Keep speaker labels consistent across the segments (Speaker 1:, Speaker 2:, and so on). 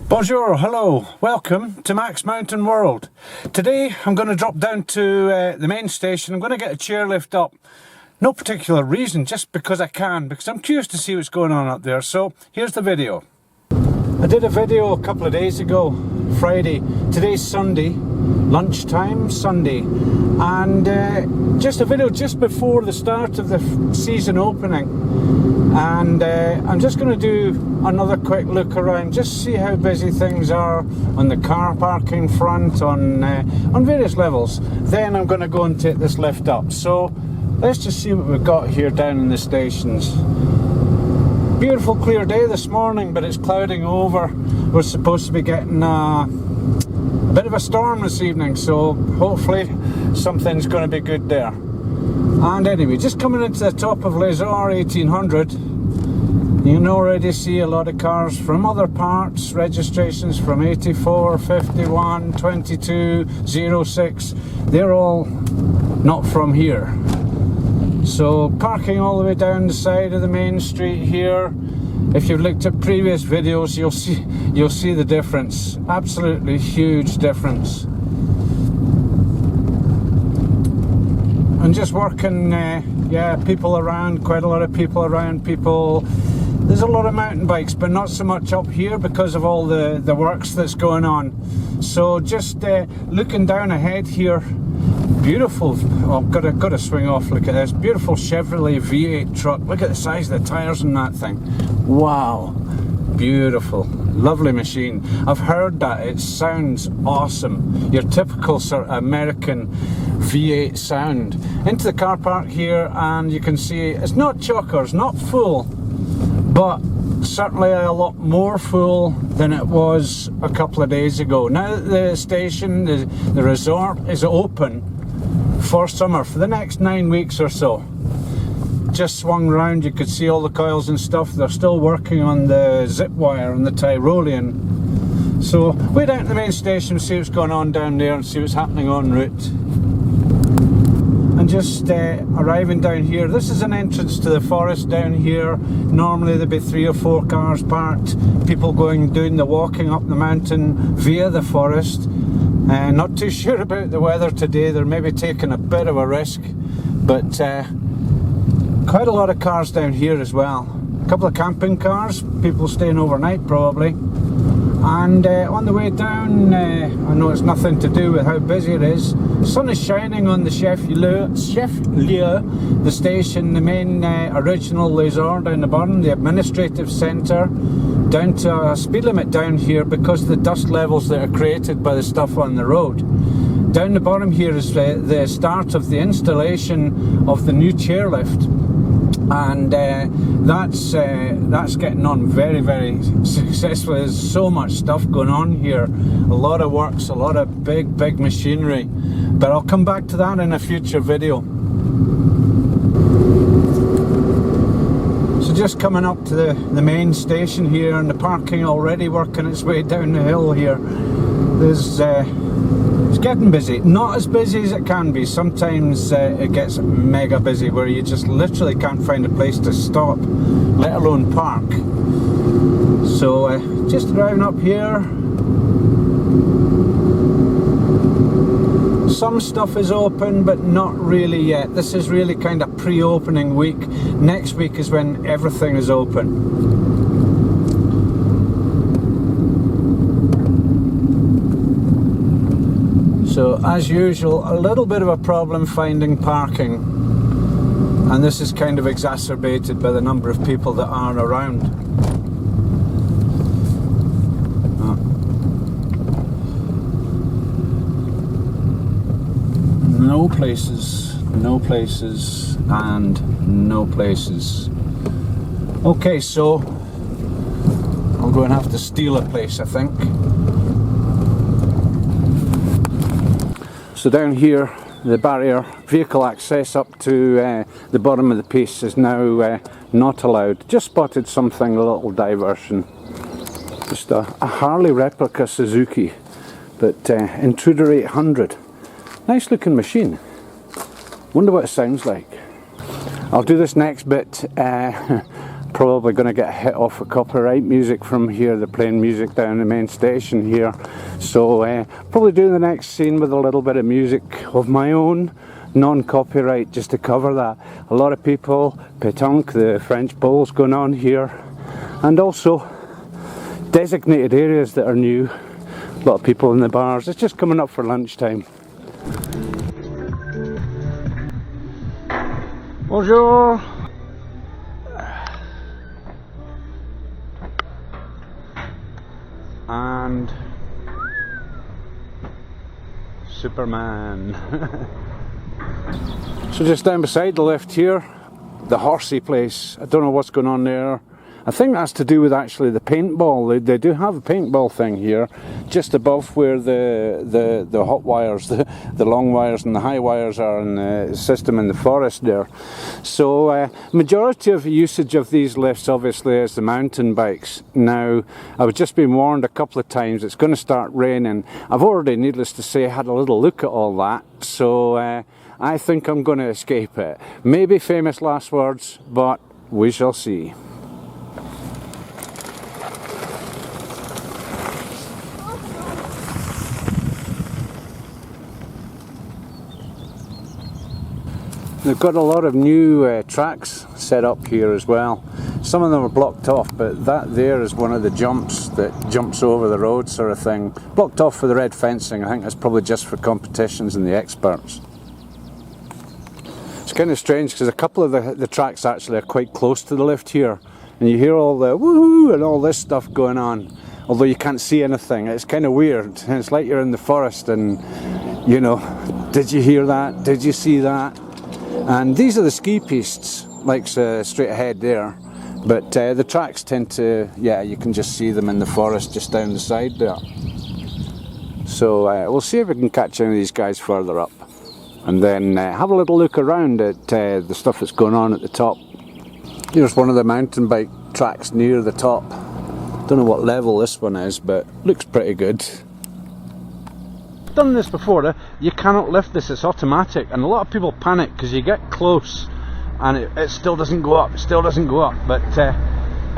Speaker 1: Bonjour, hello, welcome to MaxMountainWorld. Today I'm going to drop down to the main station. I'm going to get a chairlift up. No particular reason, just because I can, because I'm curious to see what's going on up there. So here's the video. I did a video a couple of days ago, Friday. Today's Sunday, lunchtime Sunday, and just a video just before the start of the season opening. And I'm just going to do another quick look around, just see how busy things are on the car parking front, on various levels. Then I'm going to go and take this lift up. So let's just see what we've got here down in the stations. Beautiful clear day this morning, but it's clouding over. We're supposed to be getting a bit of a storm this evening, so hopefully something's going to be good there. And anyway, just coming into the top of Les-Orres 1800, you can already see a lot of cars from other parts, registrations from 84, 51, 22, 06. They're all not from here. So parking all the way down the side of the main street here. If you've looked at previous videos, you'll see the difference. Absolutely huge difference. And just working, yeah, people around, quite a lot of people around. There's a lot of mountain bikes, but not so much up here because of all the works that's going on. So just looking down ahead here. Beautiful, oh, got to swing off, look at this, beautiful Chevrolet V8 truck. Look at the size of the tyres on that thing. Wow, beautiful, lovely machine. I've heard that, it sounds awesome. Your typical sort of American V8 sound. Into the car park here, and you can see it's not chockers, not full, but certainly a lot more full than it was a couple of days ago. Now that the station, the resort is open for summer, for the next 9 weeks or so. Just swung round, you could see all the coils and stuff. They're still working on the zip wire and the Tyrolean. So way down to the main station, see what's going on down there and see what's happening en route. And just arriving down here, this is an entrance to the forest down here. Normally there'd be 3 or 4 cars parked, people doing the walking up the mountain via the forest. Not too sure about the weather today, they're maybe taking a bit of a risk, but quite a lot of cars down here as well. A couple of camping cars, people staying overnight probably. And on the way down, I know it's nothing to do with how busy it is. The sun is shining on the Chairlift, the station, the main original Les-Orres down the bottom, the administrative centre, down to a speed limit down here because of the dust levels that are created by the stuff on the road. Down the bottom here is the start of the installation of the new chairlift. And that's getting on very, very successfully. There's so much stuff going on here, a lot of works, a lot of big machinery, but I'll come back to that in a future video. So just coming up to the main station here, and the parking already working its way down the hill here. There's it's getting busy, not as busy as it can be. Sometimes it gets mega busy where you just literally can't find a place to stop, let alone park. So just driving up here, some stuff is open but not really yet. This is really kind of pre-opening week. Next week is when everything is open. So as usual, a little bit of a problem finding parking, and this is kind of exacerbated by the number of people that are around. No places, and no places. Okay, so I'm going to have to steal a place, I think. So down here, the barrier, vehicle access up to the bottom of the piece is now not allowed. Just spotted something, a little diversion. Just a Harley replica Suzuki, but Intruder 800. Nice looking machine. Wonder what it sounds like. I'll do this next bit Probably going to get hit off with copyright music from here. They're playing music down the main station here, so probably do the next scene with a little bit of music of my own, non-copyright, just to cover that. A lot of people, pétanque, the French bowls going on here, and also designated areas that are new. A lot of people in the bars. It's just coming up for lunchtime. Bonjour. And Superman. So just down beside the lift here, the horsey place. I don't know what's going on there. I think that's to do with actually the paintball. They do have a paintball thing here, just above where the hot wires, the long wires and the high wires are in the system in the forest there. So majority of usage of these lifts obviously is the mountain bikes. Now I've just been warned a couple of times it's going to start raining. I've already, needless to say, had a little look at all that, so I think I'm going to escape it. Maybe famous last words, but we shall see. They've got a lot of new tracks set up here as well. Some of them are blocked off, but that there is one of the jumps that jumps over the road sort of thing. Blocked off for the red fencing. I think that's probably just for competitions and the experts. It's kind of strange because a couple of the tracks actually are quite close to the lift here, and you hear all the woohoo and all this stuff going on, although you can't see anything. It's kind of weird. It's like you're in the forest and, you know, did you hear that? Did you see that? And these are the ski pistes, like straight ahead there, but the tracks tend to, yeah, you can just see them in the forest just down the side there. So we'll see if we can catch any of these guys further up, and then have a little look around at the stuff that's going on at the top. Here's one of the mountain bike tracks near the top. Don't know what level this one is, but looks pretty good. Done this before. You cannot lift this, it's automatic, and a lot of people panic because you get close and it still doesn't go up, but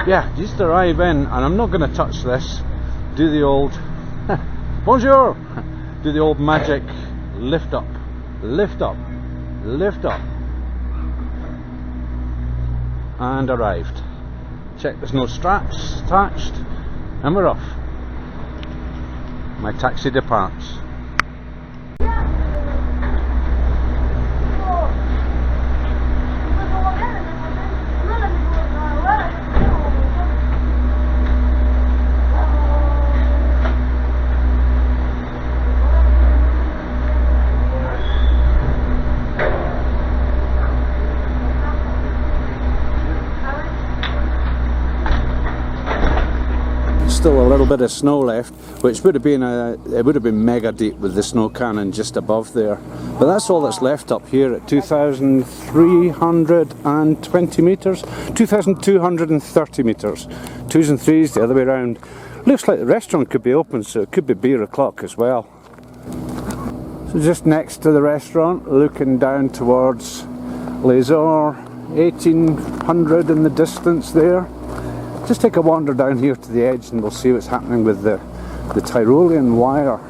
Speaker 1: yeah, just arrive in, and I'm not going to touch this. Do the old bonjour, do the old magic lift up, lift up, lift up, and arrived. Check there's no straps attached, and we're off. My taxi departs. Still a little bit of snow left, which would have been it would have been mega deep with the snow cannon just above there. But that's all that's left up here at 2,320 metres, 2,230 metres. Twos and threes the other way around. Looks like the restaurant could be open, so it could be beer o'clock as well. So just next to the restaurant, looking down towards Les-Orres, 1,800 in the distance there. Just take a wander down here to the edge and we'll see what's happening with the Tyrolean wire.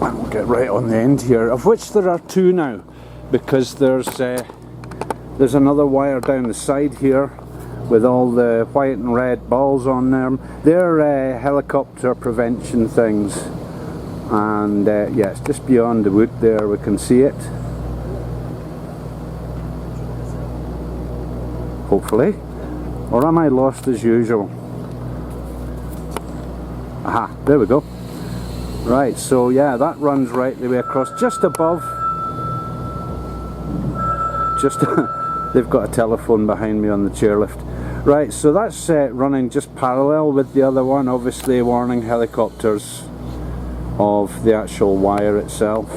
Speaker 1: And we'll get right on the end here, of which there are two now, because there's another wire down the side here with all the white and red balls on them. They're helicopter prevention things, and yeah, it's just beyond the wood there, we can see it. Hopefully. Or am I lost as usual? Aha, there we go. Right, so yeah, that runs right the way across, just above. Just they've got a telephone behind me on the chairlift. Right, so that's running just parallel with the other one, obviously warning helicopters of the actual wire itself.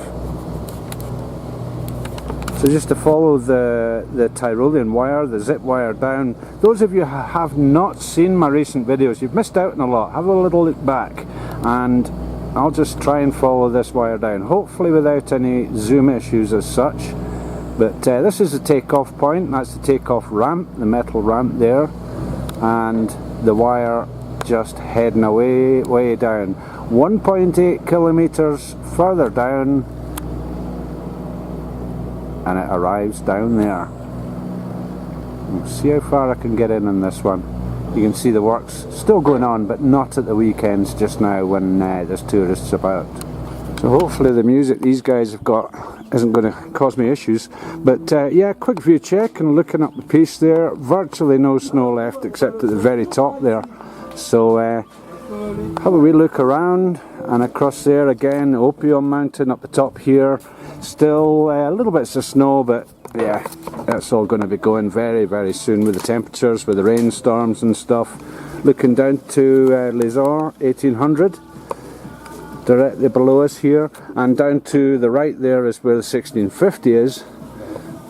Speaker 1: So just to follow the Tyrolean wire, the zip wire down. Those of you who have not seen my recent videos, you've missed out on a lot. Have a little look back, and I'll just try and follow this wire down, hopefully without any zoom issues as such. But this is the takeoff point. That's the takeoff ramp, the metal ramp there, and the wire just heading away, way down. 1.8 kilometers further down, and it arrives down there. Let's see how far I can get in on this one. You can see the work's still going on, but not at the weekends just now when there's tourists about. So hopefully the music these guys have got isn't going to cause me issues. But yeah, quick view check and looking up the piece there. Virtually no snow left except at the very top there. So have a wee look around, and across there again, Opium Mountain up the top here. Still a little bits of snow, but yeah, that's all going to be going very, very soon with the temperatures, with the rainstorms and stuff. Looking down to Les-Orres 1800, directly below us here, and down to the right there is where the 1650 is,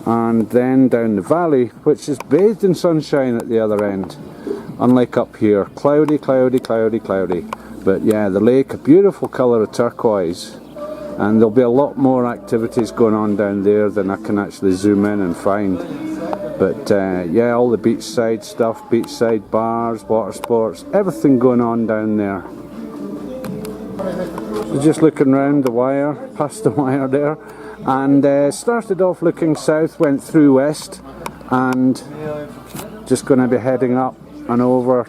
Speaker 1: and then down the valley, which is bathed in sunshine at the other end. Unlike up here, cloudy, cloudy, cloudy, cloudy. But yeah, the lake, a beautiful colour of turquoise. And there'll be a lot more activities going on down there than I can actually zoom in and find. But yeah, all the beachside stuff, beachside bars, water sports, everything going on down there. So just looking round the wire, past the wire there, and started off looking south, went through west, and just going to be heading up and over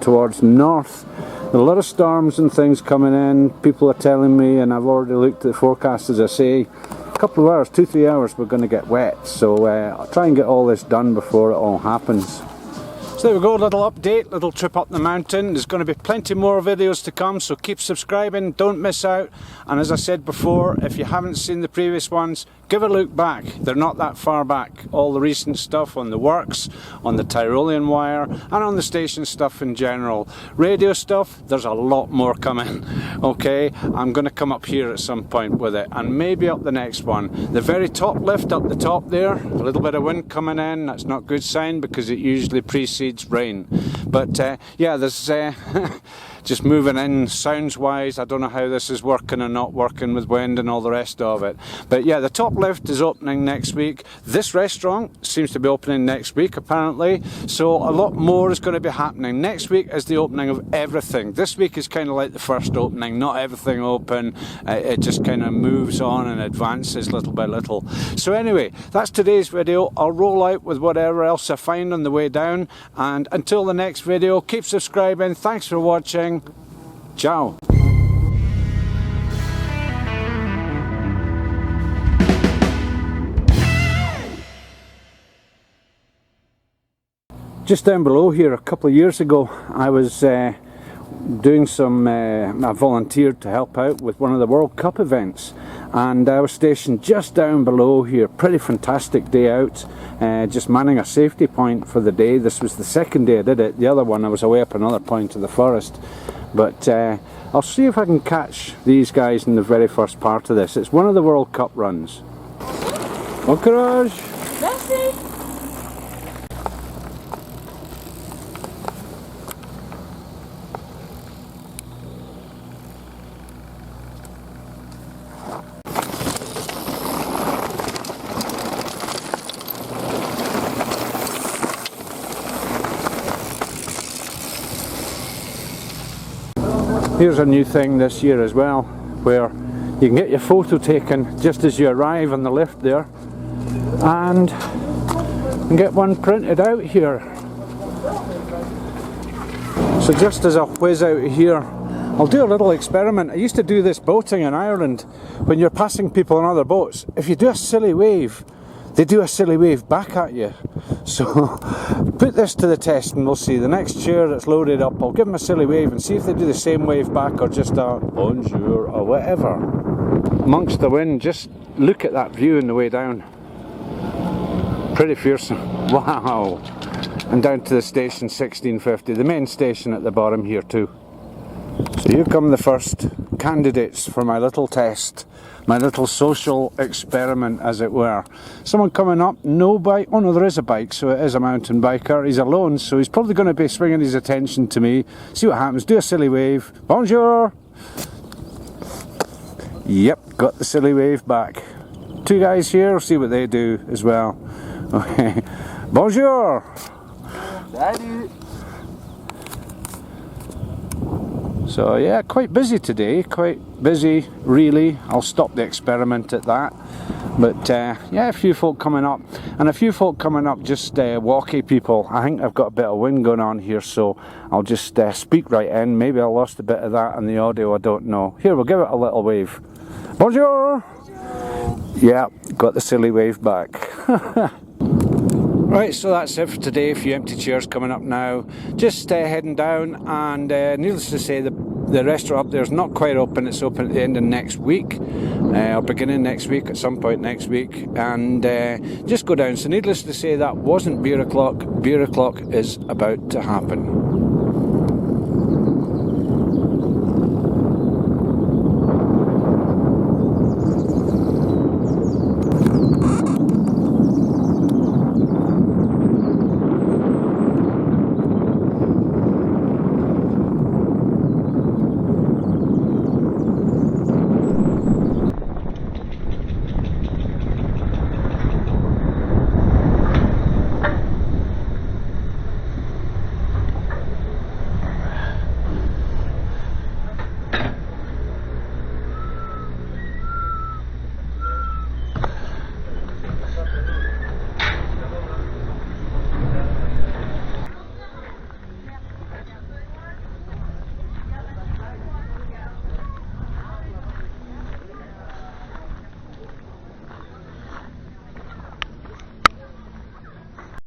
Speaker 1: towards north. A lot of storms and things coming in, people are telling me, and I've already looked at the forecast, as I say, a couple of hours, 2-3 hours we're going to get wet, so I'll try and get all this done before it all happens. So there we go, little update, little trip up the mountain. There's going to be plenty more videos to come, so keep subscribing, don't miss out. And as I said before, if you haven't seen the previous ones, give a look back. They're not that far back. All the recent stuff on the works, on the Tyrolean wire, and on the station stuff in general. Radio stuff, there's a lot more coming. Okay, I'm going to come up here at some point with it, and maybe up the next one. The very top lift up the top there, a little bit of wind coming in. That's not a good sign because it usually precedes rain. But yeah, there's just moving in sounds wise. I don't know how this is working or not working with wind and all the rest of it. But yeah, the top lift is opening next week. This restaurant seems to be opening next week apparently. So a lot more is going to be happening. Next week is the opening of everything. This week is kind of like the first opening, not everything open. It just kind of moves on and advances little by little. So anyway, that's today's video. I'll roll out with whatever else I find on the way down. And until the next video, keep subscribing. Thanks for watching. Ciao. Just down below here, a couple of years ago, I was doing some, I volunteered to help out with one of the World Cup events, and I was stationed just down below here. Pretty fantastic day out, just manning a safety point for the day. This was the second day I did it. The other one I was away up another point of the forest. But I'll see if I can catch these guys in the very first part of this. It's one of the World Cup runs. Bon courage! Merci! Here's a new thing this year as well, where you can get your photo taken just as you arrive on the lift there, and get one printed out here. So just as I whiz out here, I'll do a little experiment. I used to do this boating in Ireland. When you're passing people on other boats, if you do a silly wave, they do a silly wave back at you. So put this to the test and we'll see. The next chair that's loaded up, I'll give them a silly wave and see if they do the same wave back or just a bonjour or whatever. Amongst the wind, just look at that view on the way down. Pretty fearsome. Wow. And down to the station 1650, the main station at the bottom here too. So here come the first candidates for my little test. My little social experiment, as it were. Someone coming up, no bike. Oh no, there is a bike, so it is a mountain biker. He's alone, so he's probably going to be swinging his attention to me. See what happens. Do a silly wave. Bonjour! Yep, got the silly wave back. two guys here. We'll see what they do as well. Okay. Bonjour.
Speaker 2: Salut.
Speaker 1: So yeah, quite busy today, quite busy really. I'll stop the experiment at that. But yeah, a few folk coming up, and a few folk coming up just walkie people. I think I've got a bit of wind going on here, so I'll just speak right in. Maybe I lost a bit of that in the audio, I don't know. Here, we'll give it a little wave. Bonjour! Yeah, got the silly wave back. Right, so that's it for today. A few empty chairs coming up now. Just heading down, and needless to say, the restaurant up there is not quite open. It's open at the end of next week, or beginning next week, at some point next week, and just go down. So needless to say, that wasn't beer o'clock. Beer o'clock is about to happen.